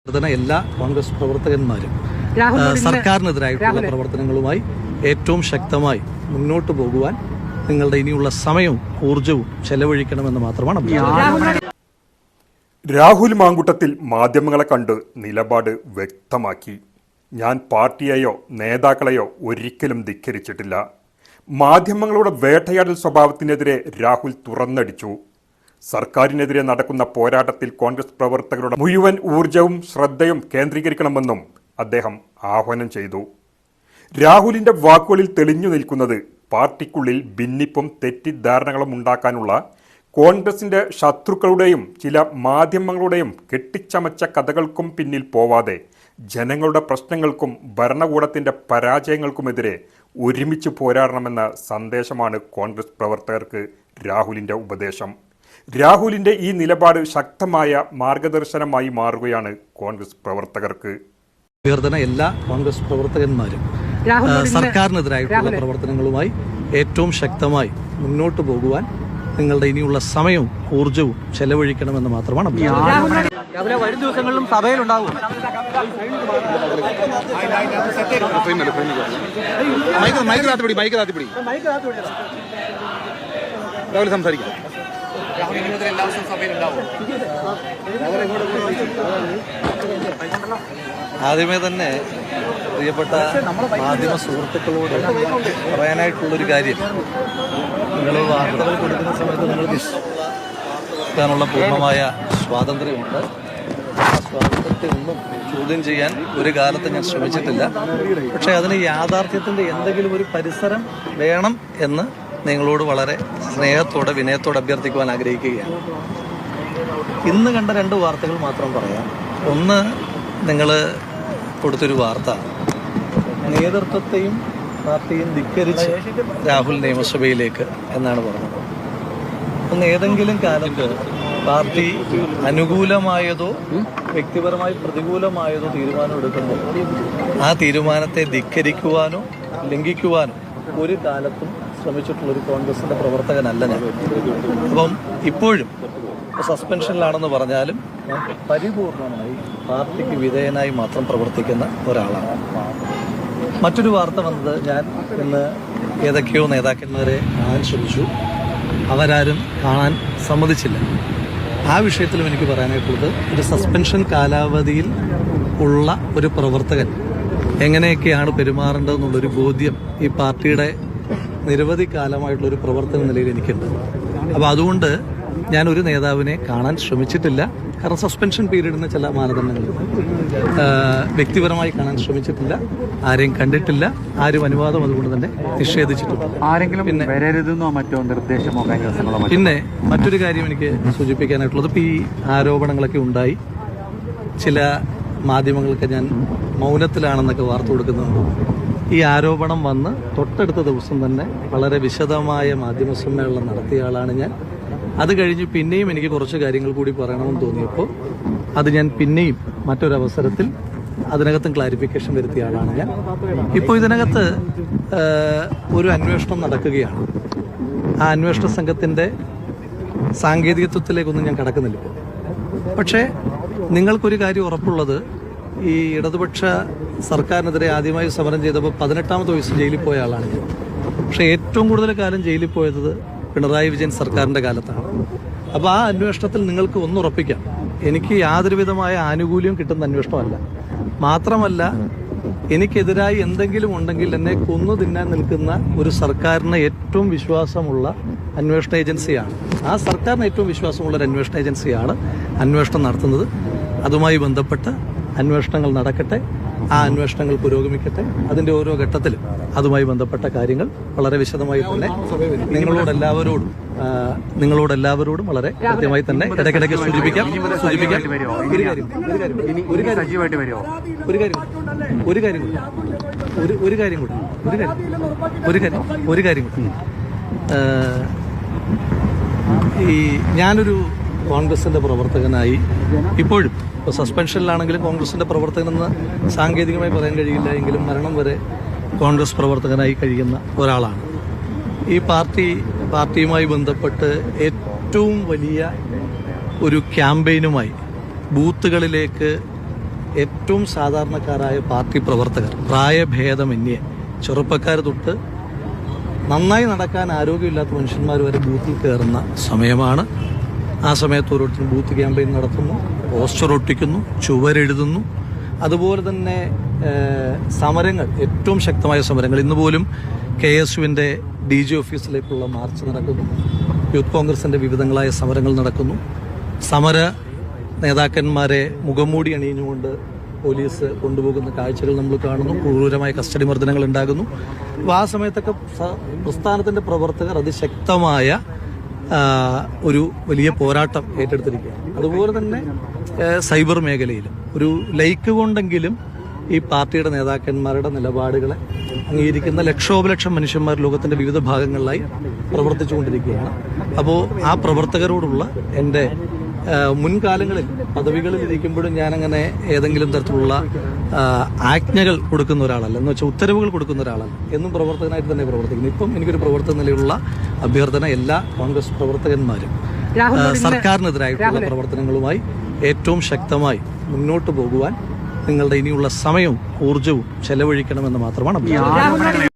എല്ലാ കോൺഗ്രസ് പ്രവർത്തകന്മാരും സർക്കാരിനെതിരായിട്ടുള്ള പ്രവർത്തനങ്ങളുമായി ഏറ്റവും ശക്തമായി മുന്നോട്ട് പോകുവാൻ നിങ്ങളുടെ ഇനിയുള്ള സമയവും ഊർജവും ചെലവഴിക്കണമെന്ന് മാത്രമാണ്. രാഹുൽ മാങ്കുട്ടത്തിൽ മാധ്യമങ്ങളെ കണ്ട് നിലപാട് വ്യക്തമാക്കി. ഞാൻ പാർട്ടിയെയോ നേതാക്കളെയോ ഒരിക്കലും ധിക്കരിച്ചിട്ടില്ല. മാധ്യമങ്ങളുടെ വേട്ടയാടൽ സ്വഭാവത്തിനെതിരെ രാഹുൽ തുറന്നടിച്ചു. സർക്കാരിനെതിരെ നടക്കുന്ന പോരാട്ടത്തിൽ കോൺഗ്രസ് പ്രവർത്തകരുടെ മുഴുവൻ ഊർജവും ശ്രദ്ധയും കേന്ദ്രീകരിക്കണമെന്നും അദ്ദേഹം ആഹ്വാനം ചെയ്തു. രാഹുലിന്റെ വാക്കുകളിൽ തെളിഞ്ഞു നിൽക്കുന്നത് പാർട്ടിക്കുള്ളിൽ ഭിന്നിപ്പും തെറ്റിദ്ധാരണകളും ഉണ്ടാക്കാനുള്ള കോൺഗ്രസിന്റെ ശത്രുക്കളുടെയും ചില മാധ്യമങ്ങളുടെയും കെട്ടിച്ചമച്ച കഥകൾക്കും പിന്നിൽ പോവാതെ ജനങ്ങളുടെ പ്രശ്നങ്ങൾക്കും ഭരണകൂടത്തിന്റെ പരാജയങ്ങൾക്കുമെതിരെ ഒരുമിച്ച് പോരാടണമെന്ന സന്ദേശമാണ് കോൺഗ്രസ് പ്രവർത്തകർക്ക് രാഹുലിന്റെ ഉപദേശം. രാഹുലിന്റെ ഈ നിലപാട് ശക്തമായ മാർഗദർശനമായി മാറുകയാണ് കോൺഗ്രസ് പ്രവർത്തകർക്ക്. എല്ലാ കോൺഗ്രസ് പ്രവർത്തകന്മാരും സർക്കാരിനെതിരായിട്ടുള്ള പ്രവർത്തനങ്ങളുമായി ഏറ്റവും ശക്തമായി മുന്നോട്ട് പോകുവാൻ നിങ്ങളുടെ ഇനിയുള്ള സമയവും ഊർജവും ചെലവഴിക്കണമെന്ന് മാത്രമാണ്. വരും ദിവസങ്ങളിലും സഭയിലുണ്ടാകും. സംസാരിക്കാം. ആദ്യമേ തന്നെ പ്രിയപ്പെട്ട മാധ്യമ സുഹൃത്തുക്കളോട് പറയാനായിട്ടുള്ളൊരു കാര്യം, നിങ്ങൾ വാർത്തകൾ കൊടുക്കുന്ന സമയത്ത് നിങ്ങൾക്ക് ഇഷ്ടമുള്ള പൂർണ്ണമായ സ്വാതന്ത്ര്യമുണ്ട്. ആ സ്വാതന്ത്ര്യത്തെ ഒന്നും ചോദ്യം ചെയ്യാൻ ഒരു കാലത്ത് ഞാൻ ശ്രമിച്ചിട്ടില്ല. പക്ഷേ അതിന് യാഥാർത്ഥ്യത്തിൻ്റെ എന്തെങ്കിലും ഒരു പരിസരം വേണം എന്ന് നിങ്ങളോട് വളരെ സ്നേഹത്തോടെ വിനയത്തോടെ അഭ്യർത്ഥിക്കുവാൻ ആഗ്രഹിക്കുകയാണ്. ഇന്ന് കണ്ട 2 വാർത്തകൾ മാത്രം പറയാം. ഒന്ന്, നിങ്ങൾ കൊടുത്തൊരു വാർത്ത നേതൃത്വത്തെയും പാർട്ടിയും ധിക്കരിച്ച് രാഹുൽ നിയമസഭയിലേക്ക് എന്നാണ് പറഞ്ഞത്. ഒന്ന്, ഏതെങ്കിലും കാലത്ത് പാർട്ടി അനുകൂലമായതോ വ്യക്തിപരമായി പ്രതികൂലമായതോ തീരുമാനം എടുക്കുമ്പോൾ ആ തീരുമാനത്തെ ധിക്കരിക്കുവാനോ ലംഘിക്കുവാനോ ഒരു കാലത്തും ശ്രമിച്ചിട്ടുള്ളൊരു കോൺഗ്രസിന്റെ പ്രവർത്തകനല്ല ഞാൻ. അപ്പം ഇപ്പോഴും സസ്പെൻഷനിലാണെന്ന് പറഞ്ഞാലും ഞാൻ പരിപൂർണമായി പാർട്ടിക്ക് വിധേയനായി മാത്രം പ്രവർത്തിക്കുന്ന ഒരാളാണ്. മറ്റൊരു വാർത്ത വന്നത്, ഞാൻ ഇന്ന് ഏതൊക്കെയോ നേതാക്കന്മാരെ കാണാൻ ശ്രമിച്ചു, അവരാരും കാണാൻ സമ്മതിച്ചില്ല. ആ വിഷയത്തിലും എനിക്ക് പറയാനായിട്ടുള്ളത്, ഒരു സസ്പെൻഷൻ കാലാവധിയിൽ ഉള്ള ഒരു പ്രവർത്തകൻ എങ്ങനെയൊക്കെയാണ് പെരുമാറേണ്ടതെന്നുള്ളൊരു ബോധ്യം ഈ പാർട്ടിയുടെ നിരവധി കാലമായിട്ടുള്ളൊരു പ്രവർത്തന നിലയിൽ എനിക്കുണ്ട്. അപ്പോൾ അതുകൊണ്ട് ഞാൻ ഒരു നേതാവിനെ കാണാൻ ശ്രമിച്ചിട്ടില്ല. കാരണം സസ്പെൻഷൻ പീരീഡിന് ചില മാനദണ്ഡങ്ങളുണ്ട്. വ്യക്തിപരമായി കാണാൻ ശ്രമിച്ചിട്ടില്ല, ആരെയും കണ്ടിട്ടില്ല, ആരും അനുവാദം അതുകൊണ്ട് തന്നെ നിഷേധിച്ചിട്ടില്ല. പിന്നെ മറ്റോ നിർദ്ദേശമോ പിന്നെ മറ്റൊരു കാര്യം എനിക്ക് സൂചിപ്പിക്കാനായിട്ടുള്ളത്, ഇപ്പോൾ ഈ ആരോപണങ്ങളൊക്കെ ഉണ്ടായി, ചില മാധ്യമങ്ങൾക്ക് ഞാൻ മൗനത്തിലാണെന്നൊക്കെ വാർത്ത കൊടുക്കുന്നുണ്ട്. ഈ ആരോപണം വന്ന് തൊട്ടടുത്ത ദിവസം തന്നെ വളരെ വിശദമായ മാധ്യമ സമ്മേളനം നടത്തിയ ആളാണ് ഞാൻ. അത് കഴിഞ്ഞ് പിന്നെയും എനിക്ക് കുറച്ച് കാര്യങ്ങൾ കൂടി പറയണമെന്ന് തോന്നിയപ്പോൾ അത് ഞാൻ പിന്നെയും മറ്റൊരവസരത്തിൽ അതിനകത്തും ക്ലാരിഫിക്കേഷൻ വരുത്തിയ ആളാണ് ഞാൻ. ഇപ്പോൾ ഇതിനകത്ത് ഒരു അന്വേഷണം നടക്കുകയാണ്. ആ അന്വേഷണ സംഘത്തിൻ്റെ സാങ്കേതികത്വത്തിലേക്കൊന്നും ഞാൻ കടക്കുന്നില്ല ഇപ്പോൾ. പക്ഷേ നിങ്ങൾക്കൊരു കാര്യം ഉറപ്പുള്ളത്, ഈ ഇടതുപക്ഷ സർക്കാരിനെതിരെ ആദ്യമായി സമരം ചെയ്തപ്പോൾ 18ാമത്തെ വയസ്സിൽ ജയിലിൽ പോയ ആളാണ് ഞാൻ. പക്ഷേ ഏറ്റവും കൂടുതൽ കാലം ജയിലിൽ പോയത് പിണറായി വിജയൻ സർക്കാരിൻ്റെ കാലത്താണ്. അപ്പോൾ ആ അന്വേഷണത്തിൽ നിങ്ങൾക്ക് ഒന്നുറപ്പിക്കാം, എനിക്ക് യാതൊരു വിധമായ ആനുകൂല്യം കിട്ടുന്ന അന്വേഷണമല്ല. മാത്രമല്ല, എനിക്കെതിരായി എന്തെങ്കിലും ഉണ്ടെങ്കിൽ എന്നെ കൊന്നു തിന്നാൻ നിൽക്കുന്ന ഒരു സർക്കാരിന് ഏറ്റവും വിശ്വാസമുള്ള അന്വേഷണ ഏജൻസിയാണ്. ആ സർക്കാരിന് ഏറ്റവും വിശ്വാസമുള്ള ഒരു അന്വേഷണ ഏജൻസിയാണ് അന്വേഷണം നടത്തുന്നത്. അതുമായി ബന്ധപ്പെട്ട് അന്വേഷണങ്ങൾ നടക്കട്ടെ, ആ അന്വേഷണങ്ങൾ പുരോഗമിക്കട്ടെ. അതിൻ്റെ ഓരോ ഘട്ടത്തിലും അതുമായി ബന്ധപ്പെട്ട കാര്യങ്ങൾ വളരെ വിശദമായി തന്നെ നിങ്ങളോടെല്ലാവരോടും വളരെ കൃത്യമായി തന്നെ ഇടയ്ക്കിടയ്ക്ക് സൂചിപ്പിക്കാം. ഒരു കാര്യം ഈ ഞാനൊരു കോൺഗ്രസിന്റെ പ്രവർത്തകനായി ഇപ്പോഴും, ഇപ്പോൾ സസ്പെൻഷനിലാണെങ്കിലും കോൺഗ്രസിന്റെ പ്രവർത്തകനെന്ന് സാങ്കേതികമായി പറയാൻ കഴിയില്ല, എങ്കിലും മരണം വരെ കോൺഗ്രസ് പ്രവർത്തകനായി കഴിയുന്ന ഒരാളാണ്. ഈ പാർട്ടിയുമായി ബന്ധപ്പെട്ട് ഏറ്റവും വലിയ ഒരു ക്യാമ്പയിനുമായി ബൂത്തുകളിലേക്ക് ഏറ്റവും സാധാരണക്കാരായ പാർട്ടി പ്രവർത്തകർ, പ്രായഭേദമന്യേ ചെറുപ്പക്കാർ തൊട്ട് നന്നായി നടക്കാൻ ആരോഗ്യമില്ലാത്ത മനുഷ്യന്മാർ വരെ ബൂത്തിൽ കയറുന്ന സമയമാണ്. ആ സമയത്ത് ഓരോരുത്തരും ബൂത്ത് ക്യാമ്പയിൻ നടത്തുന്നു, പോസ്റ്റർ ഒട്ടിക്കുന്നു, ചുവരെഴുതുന്നു. അതുപോലെ തന്നെ സമരങ്ങൾ, ഏറ്റവും ശക്തമായ സമരങ്ങൾ. ഇന്ന് പോലും KSUവിൻ്റെ DG ഓഫീസിലേക്കുള്ള മാർച്ച് നടക്കുന്നു. യൂത്ത് കോൺഗ്രസിൻ്റെ വിവിധങ്ങളായ സമരങ്ങൾ നടക്കുന്നു. സമര നേതാക്കന്മാരെ മുഖംമൂടി അണിഞ്ഞുകൊണ്ട് പോലീസ് കൊണ്ടുപോകുന്ന കാഴ്ചകൾ നമ്മൾ കാണുന്നു. ക്രൂരമായ കസ്റ്റഡി മർദ്ദനങ്ങൾ ഉണ്ടാകുന്നു. അപ്പോൾ ആ സമയത്തൊക്കെ പ്രസ്ഥാനത്തിൻ്റെ പ്രവർത്തകർ അതിശക്തമായ ഒരു വലിയ പോരാട്ടം ഏറ്റെടുത്തിരിക്കുകയാണ്. അതുപോലെ തന്നെ സൈബർ മേഖലയിലും ഒരു ലൈക്ക് കൊണ്ടെങ്കിലും ഈ പാർട്ടിയുടെ നേതാക്കന്മാരുടെ നിലപാടുകളെ അംഗീകരിക്കുന്ന ലക്ഷോപലക്ഷം മനുഷ്യന്മാർ ലോകത്തിന്റെ വിവിധ ഭാഗങ്ങളിലായി പ്രവർത്തിച്ചുകൊണ്ടിരിക്കുകയാണ്. അപ്പോൾ ആ പ്രവർത്തകരോടുള്ള എൻ്റെ മുൻകാലങ്ങളിൽ പദവികളിൽ ഇരിക്കുമ്പോഴും ഞാനങ്ങനെ ഏതെങ്കിലും തരത്തിലുള്ള ആജ്ഞകൾ കൊടുക്കുന്ന ഒരാളല്ല, എന്ന് വെച്ചാൽ ഉത്തരവുകൾ കൊടുക്കുന്ന ഒരാളല്ല. എന്നും പ്രവർത്തകനായിട്ട് തന്നെ പ്രവർത്തിക്കുന്നു. ഇപ്പം എനിക്കൊരു പ്രവർത്തക നിലയിലുള്ള അഭ്യർത്ഥന, എല്ലാ കോൺഗ്രസ് പ്രവർത്തകന്മാരും സർക്കാരിനെതിരായിട്ടുള്ള പ്രവർത്തനങ്ങളുമായി ഏറ്റവും ശക്തമായി മുന്നോട്ട് പോകുവാൻ നിങ്ങളുടെ ഇനിയുള്ള സമയവും ഊർജവും ചെലവഴിക്കണമെന്ന് മാത്രമാണ് അഭ്യർത്ഥന.